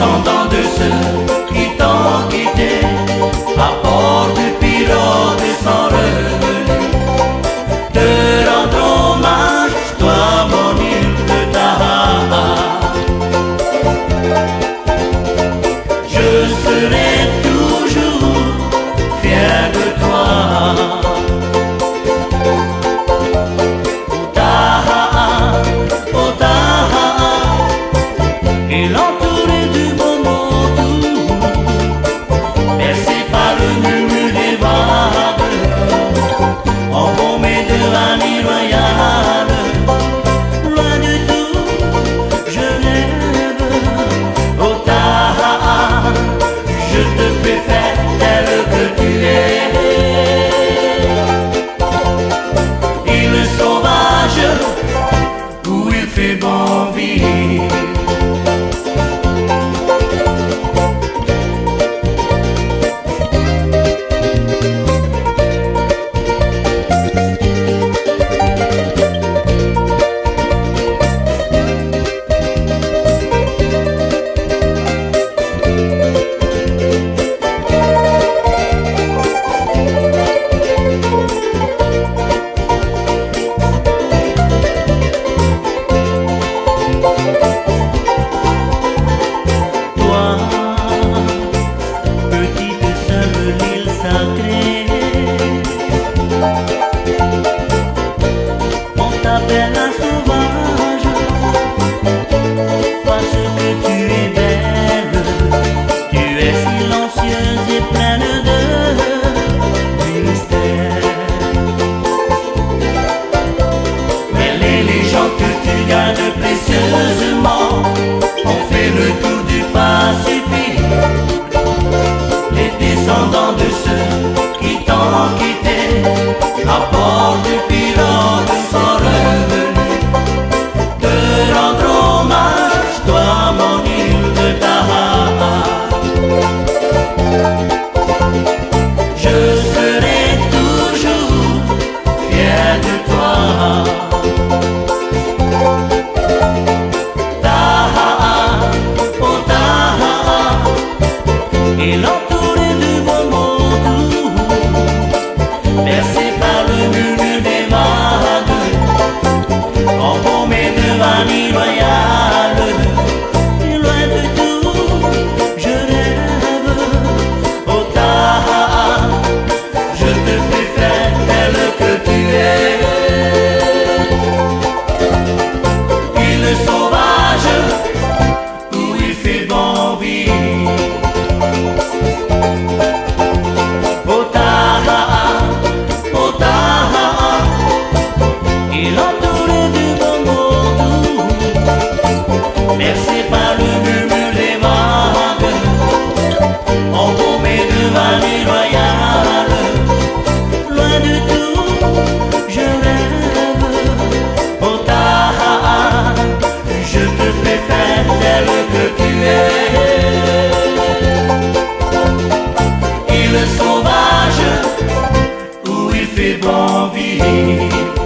descendants de ceux qui t'ont quitté, à bord de pirogue sans revenu, te rendre hommage, toi mon île de Taha. Je serai toujours fier de toi. Et l'entouré du beau monde, bercé par le murmure des vagues, embaumé de vanille royale, loin de tout, je rêve. Oh Taha, je te préfère telle que tu es. Île sauvage où il fait bon vivre. On t'appelle la sauvage parce que tu es belle, tu es silencieuse et pleine de mystère. Mais les légendes que tu gardes précieusement ont fait le tour du Pacifique. Les descendants de ceux qui t'ont quitté, à bord de pirogue sans revenu, te rendre hommage, toi mon île de Taha. Je serai toujours fier de toi. Taha, oh Taha, et l'entouré du beau monde, bercé par le murmure des vagues, embaumé de vanille royale, et loin de tout, je rêve. Oh Taha, je te préfère telle que tu es. Île sauvage où il fait bon vivre. Oh Taha, oh Taha, il entouré du beau monde, bercé par le murmure des vagues, embaumé de vanille royale, loin de tout, je rêve. Oh Taha, je te préfère telle que tu es. Île sauvage où il fait bon vivre.